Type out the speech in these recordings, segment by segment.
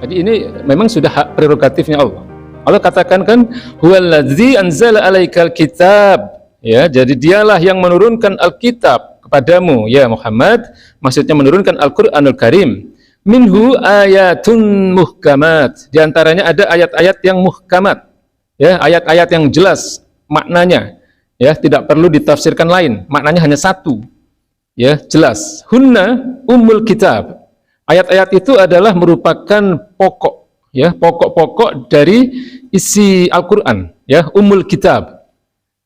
Jadi ini memang sudah hak prerogatifnya Allah. Allah katakan kan, huwallazi anzala alaikal kitab. Ya, jadi dialah yang menurunkan Alkitab kepadamu ya Muhammad, maksudnya menurunkan Al-Qur'anul Karim. Minhu ayatun muhkamat. Di antaranya ada ayat-ayat yang muhkamat. Ya, ayat-ayat yang jelas maknanya. Ya, tidak perlu ditafsirkan lain. Maknanya hanya satu. Ya, jelas. Hunna ummul kitab. Ayat-ayat itu adalah merupakan pokok, ya, pokok-pokok dari isi Al-Qur'an, ya, ummul kitab.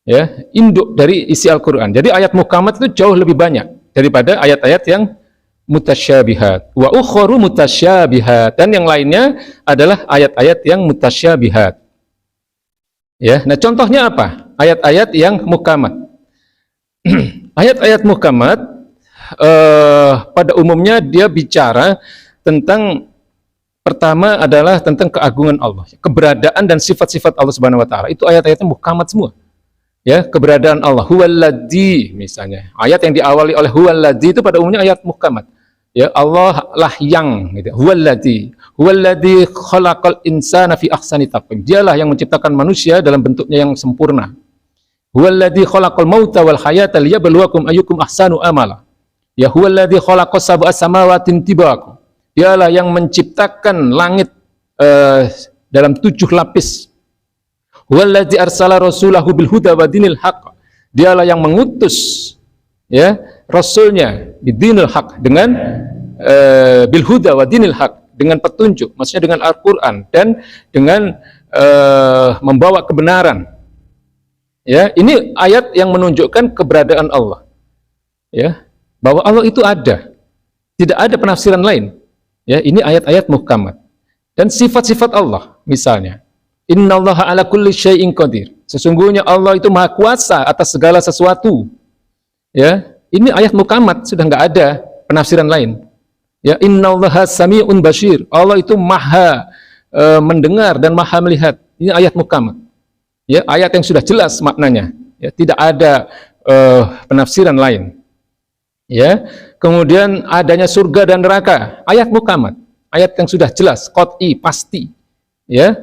Ya, induk dari isi Al-Qur'an. Jadi ayat muhkamat itu jauh lebih banyak daripada ayat-ayat yang mutasyabihat. Wa ukharu mutasyabihat, dan yang lainnya adalah ayat-ayat yang mutasyabihat. Ya, nah contohnya apa? Ayat-ayat yang muhkamat. Ayat-ayat muhkamat pada umumnya dia bicara tentang, pertama adalah tentang keagungan Allah, keberadaan dan sifat-sifat Allah Subhanahu wa taala. Itu ayat-ayatnya muhkamat semua. Ya, keberadaan Allah, huwallazi misalnya. Ayat yang diawali oleh huwallazi itu pada umumnya ayat muhkamat. Ya, Allah lah yang gitu. Huwallazi khalaqal insana fi ahsani taqwim. Dialah yang menciptakan manusia dalam bentuknya yang sempurna. Huwallazi khalaqal mauta wal hayata liyabluwakum ayyukum ahsanu amala. Ya, huwallazi khalaqas sab'a samawatin tibaqa. Dialah yang menciptakan langit dalam 7 lapis. Huwallazi arsala rasulahu bil huda wa dinil haqq. Dialah yang mengutus ya rasulnya bidinil haq, dengan bil huda wa dinil haq, dengan petunjuk, maksudnya dengan Al-Qur'an, dan dengan membawa kebenaran. Ya, ini ayat yang menunjukkan keberadaan Allah. Ya, bahwa Allah itu ada. Tidak ada penafsiran lain. Ya, ini ayat-ayat muhkamat. Dan sifat-sifat Allah misalnya, innallaha ala kulli syai'in qadir. Sesungguhnya Allah itu maha kuasa atas segala sesuatu. Ya, ini ayat muhkamat, sudah enggak ada penafsiran lain. Ya, innallaha sami'un basyir. Allah itu maha mendengar dan maha melihat. Ini ayat muhkamat. Ya, ayat yang sudah jelas maknanya. Ya, tidak ada penafsiran lain. Ya, kemudian adanya surga dan neraka, ayat muhkamat. Ayat yang sudah jelas, qat'i, pasti. Ya,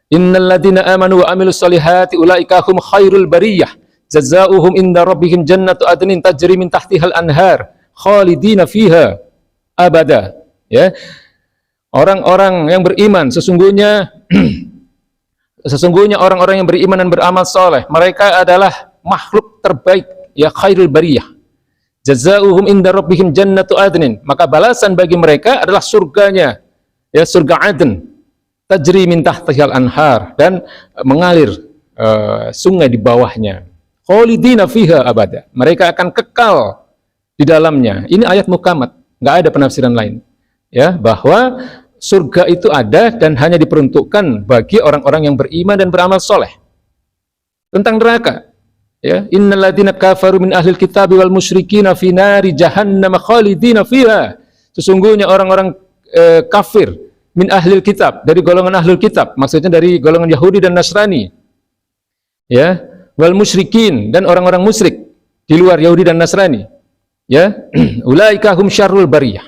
innalladzina amanu wa amilus solihati ulaika hum khairul bariyah jazaohum inda rabbihim jannatu adnin tajri min tahtihal anhar khalidina fiha abada. Ya, orang-orang yang beriman, sesungguhnya orang-orang yang beriman dan beramal soleh, mereka adalah makhluk terbaik, ya, khairul bariyah. Jazaohum inda rabbihim jannatu adnin, maka balasan bagi mereka adalah surganya, ya, surga Aden, tajri min tahtihal anhar, dan mengalir sungai di bawahnya. Khalidina fiha abada, mereka akan kekal di dalamnya. Ini ayat muhkamat, nggak ada penafsiran lain. Ya, bahwa surga itu ada dan hanya diperuntukkan bagi orang-orang yang beriman dan beramal soleh. Tentang neraka, ya, innalladzina kafaru min ahlil kitabi wal musyrikina fi nari jahannam khalidina fiha. Sesungguhnya orang-orang kafir min ahlil kitab, dari golongan ahlul kitab, maksudnya dari golongan Yahudi dan Nasrani. Ya, wal musyrikin, dan orang-orang musyrik di luar Yahudi dan Nasrani. Ya, ulaika hum syarrul bariyah.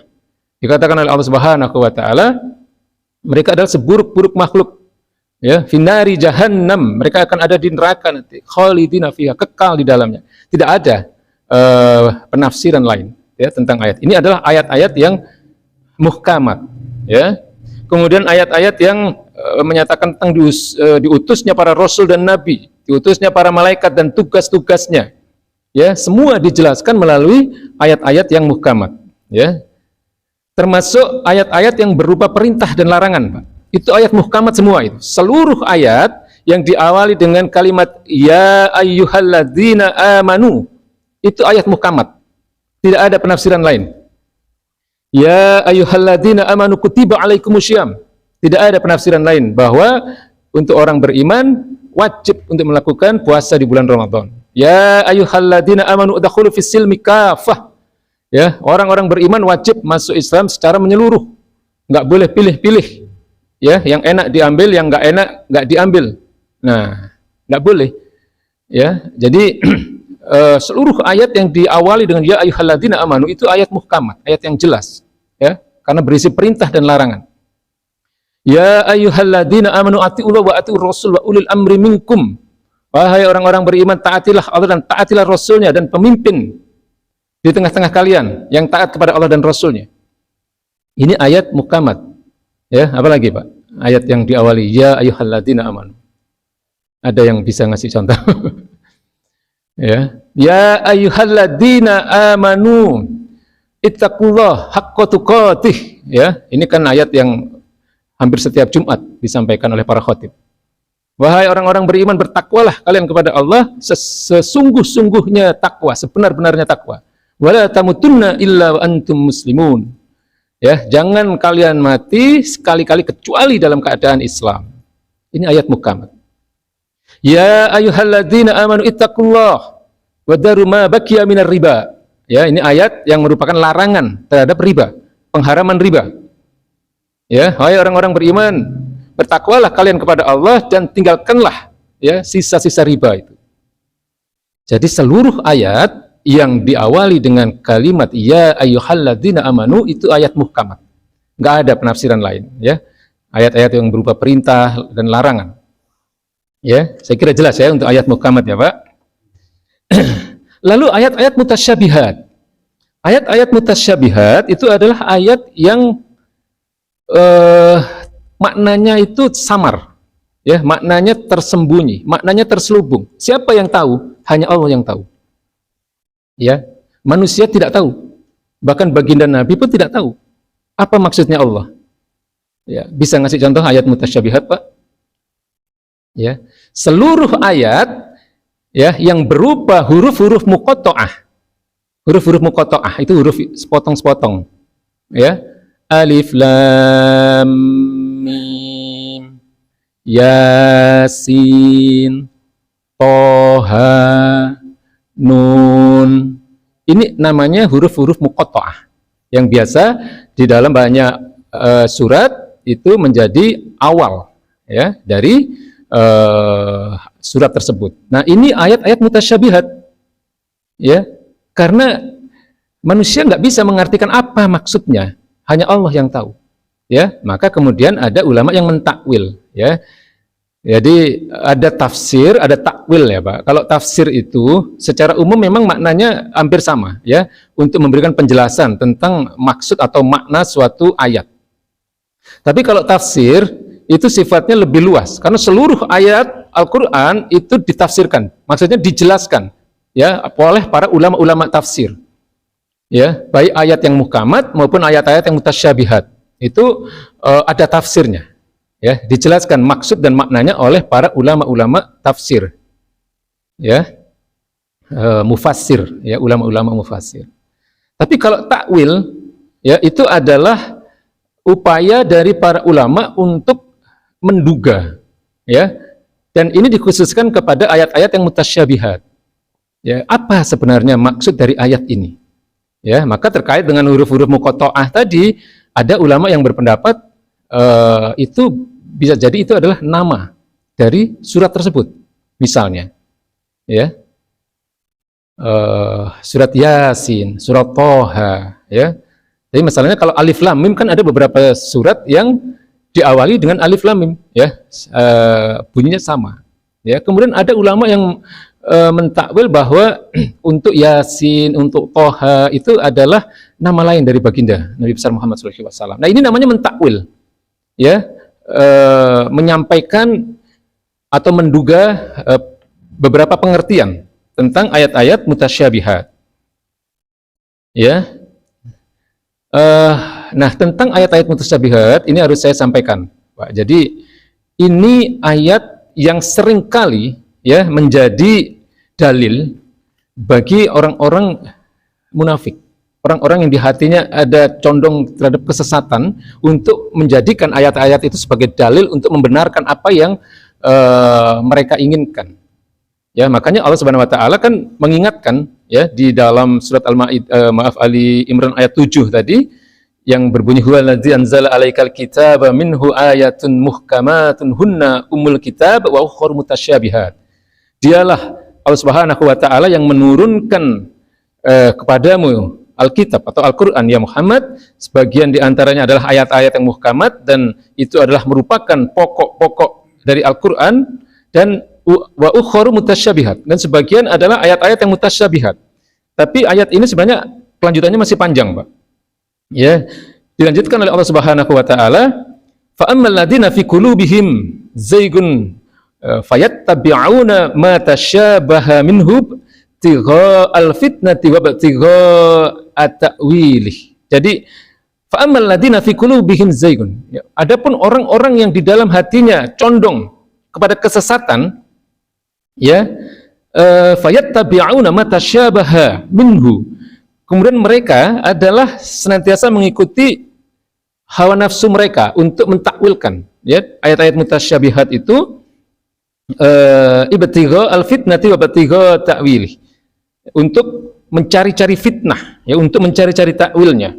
Dikatakan oleh Allah Subhanahu wa taala, mereka adalah seburuk-buruk makhluk. Ya, finari jahannam, mereka akan ada di neraka nanti, khalidina fiha, kekal di dalamnya. Tidak ada penafsiran lain, ya, tentang ayat. Ini adalah ayat-ayat yang muhkamat, ya. Kemudian ayat-ayat yang menyatakan tentang diutusnya para rasul dan nabi, diutusnya para malaikat dan tugas-tugasnya. Ya, semua dijelaskan melalui ayat-ayat yang muhkamat, ya. Termasuk ayat-ayat yang berupa perintah dan larangan, Pak. Itu ayat muhkamat semua itu. Seluruh ayat yang diawali dengan kalimat ya ayyuhalladzina amanu, itu ayat muhkamat. Tidak ada penafsiran lain. Ya ayyuhalladzina amanu kutiba alaikumusyyam. Tidak ada penafsiran lain bahwa untuk orang beriman wajib untuk melakukan puasa di bulan Ramadan. Ya ayyuhalladzina amanu udkhulu fis silmi kafah. Ya, orang-orang beriman wajib masuk Islam secara menyeluruh. Enggak boleh pilih-pilih. Ya, yang enak diambil, yang enggak enak enggak diambil. Nah, enggak boleh. Ya, jadi seluruh ayat yang diawali dengan ya ayyuhalladzina amanu itu ayat muhkamat, ayat yang jelas, ya, karena berisi perintah dan larangan. Ya ayyuhalladzina amanu atiullah wa atiur rasul wa ulil amri minkum. Wahai orang-orang beriman, taatilah Allah dan taatilah Rasulnya dan pemimpin di tengah-tengah kalian yang taat kepada Allah dan Rasulnya. Ini ayat muhkamat. Ya, apa lagi Pak? Ayat yang diawali ya ayyuhalladzina amanu. Ada yang bisa ngasih contoh? Ya ayyuhalladzina amanu ittaqullah haqqa tuqatih. Ya, ini kan ayat yang hampir setiap Jumat disampaikan oleh para khatib. Wahai orang-orang beriman, bertakwalah kalian kepada Allah sesungguh-sungguhnya takwa, sebenar-benarnya takwa. Wala tamutunna illa wa antum muslimun. Ya, jangan kalian mati sekali-kali kecuali dalam keadaan Islam. Ini ayat muhkamat. Ya ayyuhalladzina amanu ittaqullah wa daru ma baqiya minar riba. Ya, ini ayat yang merupakan larangan terhadap riba, pengharaman riba. Ya, wahai orang-orang beriman, bertakwalah kalian kepada Allah dan tinggalkanlah ya sisa-sisa riba itu. Jadi seluruh ayat yang diawali dengan kalimat ya ayyuhalladzina amanu itu ayat muhkamat. Enggak ada penafsiran lain ya. Ayat-ayat yang berupa perintah dan larangan. Ya, saya kira jelas ya untuk ayat muhkamat ya, Pak. Lalu ayat-ayat mutasyabihat. Ayat-ayat mutasyabihat itu adalah ayat yang maknanya itu samar, ya, maknanya tersembunyi, maknanya terselubung. Siapa yang tahu? Hanya Allah yang tahu. Ya, manusia tidak tahu. Bahkan baginda Nabi pun tidak tahu apa maksudnya Allah. Ya, bisa ngasih contoh ayat mutasyabihat, Pak? Ya, seluruh ayat ya yang berupa huruf-huruf muqatta'ah. Huruf-huruf muqatta'ah itu huruf sepotong-sepotong. Ya. Alif lam mim yasin toha nun. Ini namanya huruf-huruf muqatta'ah yang biasa di dalam banyak surat itu menjadi awal ya dari surat tersebut. Nah, ini ayat-ayat mutasyabihat ya, karena manusia nggak bisa mengartikan apa maksudnya. Hanya Allah yang tahu, ya. Maka kemudian ada ulama yang mentakwil, ya. Jadi ada tafsir, ada takwil, ya, Pak. Kalau tafsir itu secara umum memang maknanya hampir sama, ya, untuk memberikan penjelasan tentang maksud atau makna suatu ayat. Tapi kalau tafsir itu sifatnya lebih luas, karena seluruh ayat Al-Quran itu ditafsirkan, maksudnya dijelaskan, ya, oleh para ulama-ulama tafsir. Ya, baik ayat yang muhkamat maupun ayat-ayat yang mutasyabihat itu ada tafsirnya, ya, dijelaskan maksud dan maknanya oleh para ulama-ulama tafsir, ya, mufassir, ya, ulama-ulama mufassir. Tapi kalau takwil, ya, itu adalah upaya dari para ulama untuk menduga, ya, dan ini dikhususkan kepada ayat-ayat yang mutasyabihat. Ya, apa sebenarnya maksud dari ayat ini? Ya, maka terkait dengan huruf-huruf muqatta'ah tadi, ada ulama yang berpendapat itu bisa jadi itu adalah nama dari surat tersebut. Misalnya, ya, surat Yasin, surat Toha, ya. Jadi masalahnya kalau alif lam mim kan ada beberapa surat yang diawali dengan alif lam mim, ya, bunyinya sama. Ya, kemudian ada ulama yang mentakwil bahwa untuk Yasin, untuk Toha itu adalah nama lain dari baginda Nabi besar Muhammad SAW. Nah, ini namanya mentakwil, ya, menyampaikan atau menduga beberapa pengertian tentang ayat-ayat mutasyabihat. Ya, nah, tentang ayat-ayat mutasyabihat ini harus saya sampaikan, Pak. Jadi ini ayat yang seringkali ya menjadi dalil bagi orang-orang munafik, orang-orang yang di hatinya ada condong terhadap kesesatan, untuk menjadikan ayat-ayat itu sebagai dalil untuk membenarkan apa yang mereka inginkan. Ya, makanya Allah Subhanahu wa taala kan mengingatkan ya di dalam surat Ali Imran ayat 7 tadi yang berbunyi huwallazi anzala 'alaikal kitaba minhu ayatun muhkamatun hunna ummul kitab wa ukhra mutasyabihat. Dialah Allah Subhanahu wa taala yang menurunkan kepadamu Alkitab atau Al-Quran ya Muhammad, sebagian diantaranya adalah ayat-ayat yang muhkamat, dan itu adalah merupakan pokok-pokok dari Al-Quran, dan wa ukharu mutasyabihat, dan sebagian adalah ayat-ayat yang mutasyabihat. Tapi ayat ini sebenarnya kelanjutannya masih panjang, Pak. Ya, dilanjutkan oleh Allah Subhanahu wa taala, fa ammal ladzina fi qulubihim zaygun fayattabi'una ma tasyabaha minhu tigha al-fitnati wa tigha at-ta'wilih. Jadi fa ammal ladzina fi qulubihim zaygun, ya, adapun orang-orang yang di dalam hatinya condong kepada kesesatan, ya, fayattabi'una ma tasyabaha minhu, kemudian mereka adalah senantiasa mengikuti hawa nafsu mereka untuk mentakwilkan, ya, ayat-ayat mutasyabihat itu, ibtigha al-fitnati wa ibtigha ta'wilih, untuk mencari-cari fitnah, ya, untuk mencari-cari takwilnya.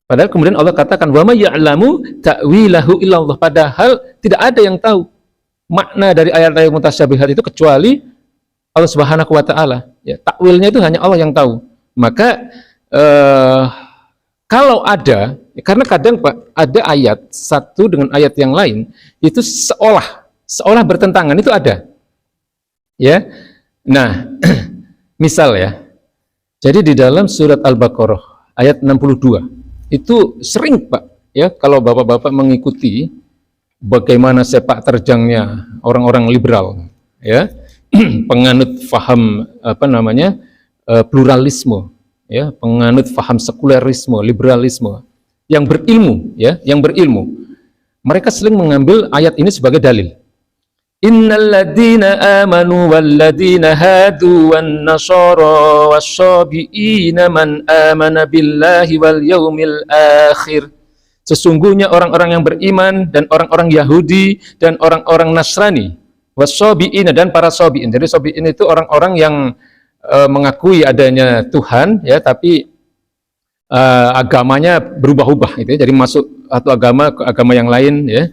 Padahal kemudian Allah katakan wa may ya'lamu ta'wilahu illallah, padahal tidak ada yang tahu makna dari ayat-ayat mutasyabihat itu kecuali Allah Subhanahu wa taala. Ya, takwilnya itu hanya Allah yang tahu. Maka kalau ada, karena kadang Pak, ada ayat satu dengan ayat yang lain itu seolah bertentangan, itu ada. Ya. Nah, misal ya. Jadi di dalam surat Al-Baqarah ayat 62 itu sering Pak, ya, kalau Bapak-bapak mengikuti bagaimana sepak terjangnya orang-orang liberal, ya, penganut faham pluralisme, ya, penganut faham sekulerisme, liberalisme, yang berilmu, ya, yang berilmu, mereka sering mengambil ayat ini sebagai dalil. Innal ladzina amanu wal ladzina hadu wan nasara wasyabiina man amana billahi wal yaumil akhir. Sesungguhnya orang-orang yang beriman dan orang-orang Yahudi dan orang-orang Nasrani, wasyabiina, dan para sabiin. Jadi sabiin itu orang-orang yang mengakui adanya Tuhan, ya, tapi agamanya berubah-ubah, gitu ya. Jadi masuk satu agama ke agama yang lain, ya.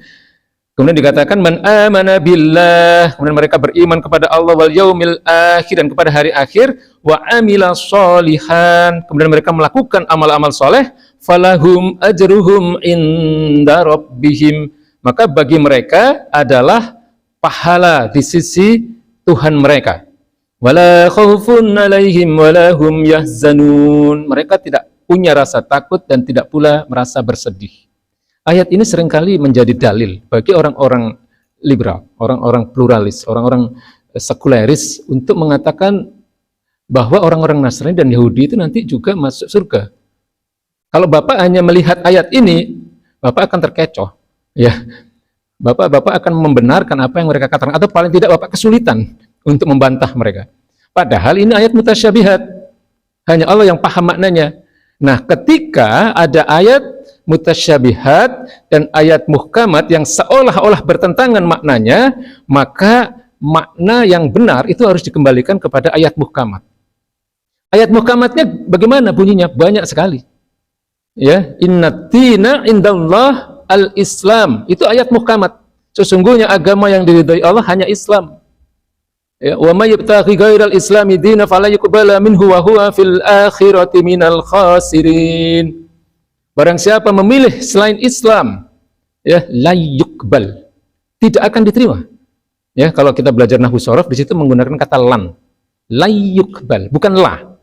Kemudian dikatakan man amana billah, kemudian mereka beriman kepada Allah, wal yaumil akhir, dan kepada hari akhir, wa amila sholihan, kemudian mereka melakukan amal-amal soleh, falahum ajruhum inda rabbihim, maka bagi mereka adalah pahala di sisi Tuhan mereka. Wala khaufun alaihim wala hum yahzanun, mereka tidak punya rasa takut dan tidak pula merasa bersedih. Ayat ini seringkali menjadi dalil bagi orang-orang liberal, orang-orang pluralis, orang-orang sekuleris untuk mengatakan bahwa orang-orang Nasrani dan Yahudi itu nanti juga masuk surga. Kalau Bapak hanya melihat ayat ini, Bapak akan terkecoh, ya. Bapak akan membenarkan apa yang mereka katakan, atau paling tidak Bapak kesulitan untuk membantah mereka. Padahal ini ayat mutasyabihat, hanya Allah yang paham maknanya. Nah, ketika ada ayat mutasyabihat dan ayat muhkamat yang seolah-olah bertentangan maknanya, maka makna yang benar itu harus dikembalikan kepada ayat muhkamat. Ayat muhkamatnya bagaimana bunyinya? Banyak sekali. Ya, innaddina indallah al-Islam. Itu ayat muhkamat. Sesungguhnya agama yang diridhai Allah hanya Islam. Ya, wa may yabtaghi ghairal islami dinan fala yuqbala minhu wa huwa fil akhirati minal khasirin. Barang siapa memilih selain Islam, ya, la yuqbal, tidak akan diterima. Ya, kalau kita belajar nahwu shorof di situ menggunakan kata lan. La yuqbal, bukan la.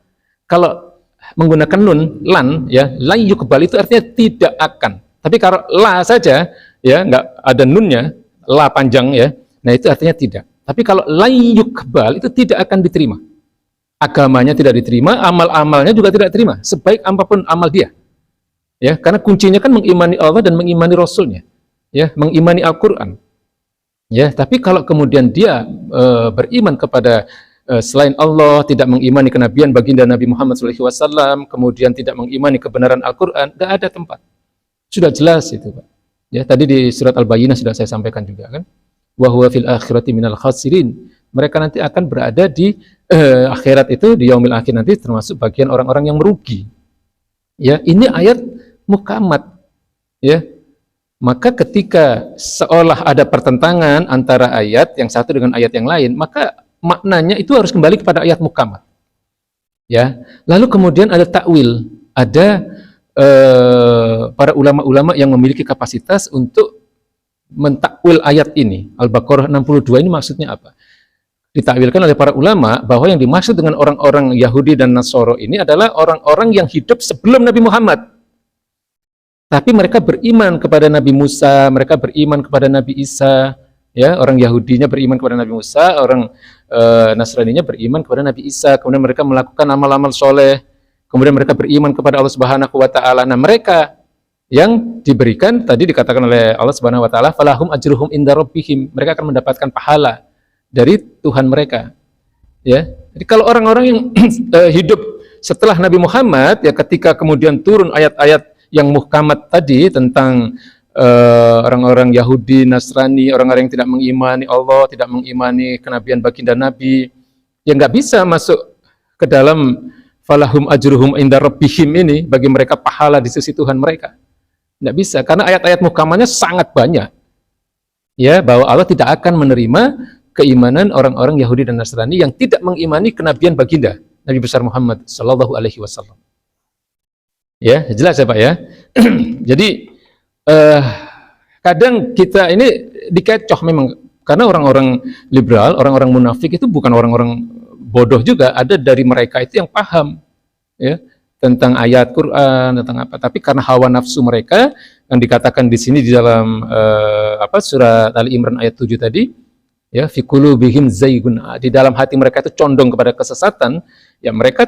Kalau menggunakan nun, lan, ya, la yuqbal itu artinya tidak akan. Tapi kalau la saja, ya, enggak ada nunnya, la panjang, ya. Nah, itu artinya tidak. Tapi kalau la yuqbal itu tidak akan diterima. Agamanya tidak diterima, amal-amalnya juga tidak diterima, sebaik apapun amal dia. Ya, karena kuncinya kan mengimani Allah dan mengimani Rasulnya, ya, mengimani Al-Quran. Ya, tapi kalau kemudian dia beriman kepada selain Allah, tidak mengimani kenabian baginda Nabi Muhammad SAW, kemudian tidak mengimani kebenaran Al-Quran, tidak ada tempat. Sudah jelas itu, Pak. Ya, tadi di surat Al-Bayyinah sudah saya sampaikan juga, kan? Wa huwa fil akhirati minal khasirin. Mereka nanti akan berada di akhirat itu, di yaumil akhir nanti termasuk bagian orang-orang yang merugi. Ya, ini ayat muhkamat, ya. Maka ketika seolah ada pertentangan antara ayat yang satu dengan ayat yang lain, maka maknanya itu harus kembali kepada ayat muhkamat. Ya, lalu kemudian ada takwil, ada para ulama-ulama yang memiliki kapasitas untuk mentakwil ayat ini. Al-Baqarah 62 ini maksudnya apa? Ditakwilkan oleh para ulama bahwa yang dimaksud dengan orang-orang Yahudi dan Nasoro ini adalah orang-orang yang hidup sebelum Nabi Muhammad. Tapi mereka beriman kepada Nabi Musa, mereka beriman kepada Nabi Isa, ya, orang Yahudinya beriman kepada Nabi Musa, orang Nasraninya beriman kepada Nabi Isa, kemudian mereka melakukan amal-amal soleh, kemudian mereka beriman kepada Allah Subhanahu wa taala. Nah, mereka yang diberikan tadi dikatakan oleh Allah Subhanahu wa taala, falahum ajruhum inda rabbihim, mereka akan mendapatkan pahala dari Tuhan mereka. Ya. Jadi kalau orang-orang yang hidup setelah Nabi Muhammad, ya, ketika kemudian turun ayat-ayat yang muhkamat tadi tentang orang-orang Yahudi, Nasrani, orang-orang yang tidak mengimani Allah, tidak mengimani kenabian baginda Nabi, yang nggak bisa masuk ke dalam falahum ajruhum inda rabbihim ini, bagi mereka pahala di sisi Tuhan mereka. Nggak bisa, karena ayat-ayat muhkamatnya sangat banyak. Ya, bahwa Allah tidak akan menerima keimanan orang-orang Yahudi dan Nasrani yang tidak mengimani kenabian baginda Nabi besar Muhammad sallallahu alaihi wasallam. Ya, jelas ya Pak ya. Jadi kadang kita ini dikecoh memang, karena orang-orang liberal, orang-orang munafik itu bukan orang-orang bodoh juga, ada dari mereka itu yang paham, ya, tentang ayat Quran, tentang apa. Tapi karena hawa nafsu mereka yang dikatakan di sini di dalam surat Ali Imran ayat 7 tadi, ya, fi qulubihim zaygun, di dalam hati mereka itu condong kepada kesesatan, ya mereka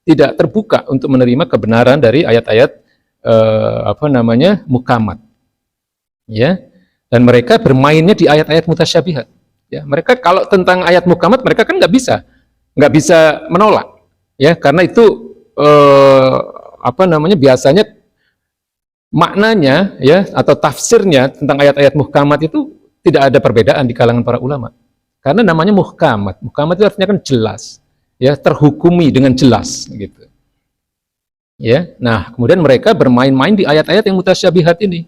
tidak terbuka untuk menerima kebenaran dari ayat-ayat muhkamat, ya, dan mereka bermainnya di ayat-ayat mutasyabihat, ya. Mereka kalau tentang ayat muhkamat mereka kan nggak bisa menolak, ya, karena itu biasanya maknanya, ya, atau tafsirnya tentang ayat-ayat muhkamat itu tidak ada perbedaan di kalangan para ulama, karena namanya muhkamat. Muhkamat itu artinya kan jelas, ya, terhukumi dengan jelas, gitu. Ya, nah kemudian mereka bermain-main di ayat-ayat yang mutasyabihat ini.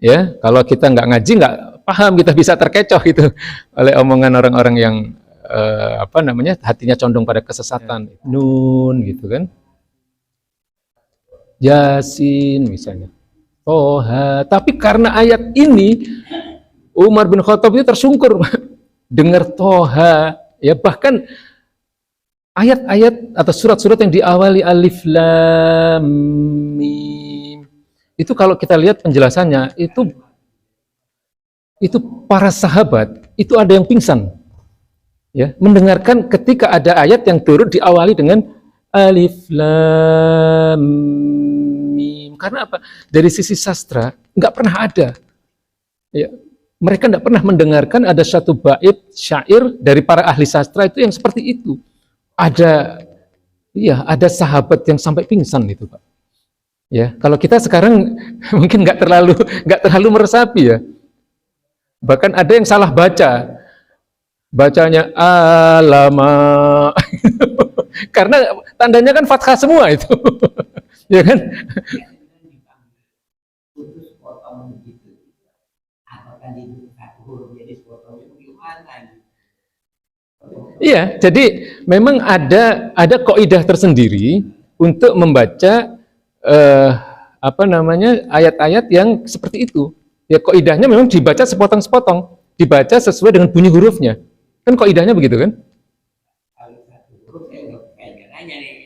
Ya, kalau kita nggak ngaji nggak paham, kita bisa terkecoh gitu oleh omongan orang-orang yang hatinya condong pada kesesatan. Nun, gitu kan? Yasin misalnya. Toha. Tapi karena ayat ini Umar bin Khattab itu tersungkur dengar Toha, ya, bahkan ayat-ayat atau surat-surat yang diawali alif lam mim itu kalau kita lihat penjelasannya itu para sahabat itu ada yang pingsan, ya, mendengarkan ketika ada ayat yang turun diawali dengan alif lam mim. Karena apa? Dari sisi sastra nggak pernah ada, ya, mereka nggak pernah mendengarkan ada satu bait syair dari para ahli sastra itu yang seperti itu. Ada sahabat yang sampai pingsan itu, Pak. Ya, kalau kita sekarang mungkin nggak terlalu meresapi, ya. Bahkan ada yang salah baca, bacanya alama, karena tandanya kan fathah semua itu, ya kan? Iya, jadi memang ada kaidah tersendiri untuk membaca ayat-ayat yang seperti itu. Ya, kaidahnya memang dibaca sepotong-sepotong, dibaca sesuai dengan bunyi hurufnya. Kan kaidahnya begitu kan?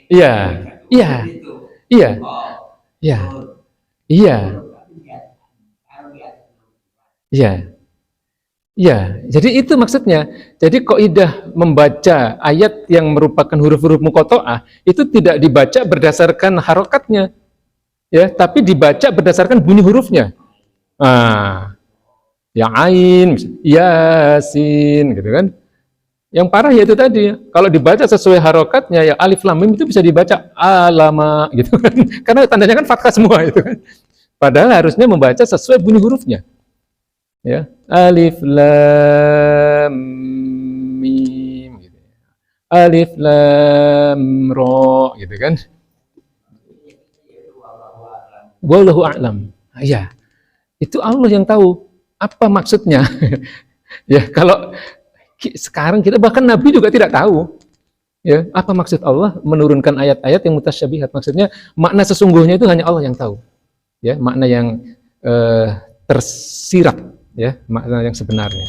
Iya, iya, iya, iya, iya, iya. Ya, jadi itu maksudnya. Jadi kaidah membaca ayat yang merupakan huruf-huruf muqatta'ah itu tidak dibaca berdasarkan harokatnya, ya, tapi dibaca berdasarkan bunyi hurufnya. Yang ain, yasin, gitu kan. Yang parah yaitu tadi, kalau dibaca sesuai harokatnya, ya alif lam mim itu bisa dibaca alama, gitu kan. Karena tandanya kan fathah semua itu kan. Padahal harusnya membaca sesuai bunyi hurufnya. Ya, alif lam mim, gitu. Alif lam ro, gitu kan. Wallahu a'lam. Ya, itu Allah yang tahu apa maksudnya. Ya, kalau sekarang kita, bahkan Nabi juga tidak tahu. Ya, apa maksud Allah menurunkan ayat-ayat yang mutasyabihat? Maksudnya makna sesungguhnya itu hanya Allah yang tahu. Ya, makna yang tersirat, ya, makna yang sebenarnya.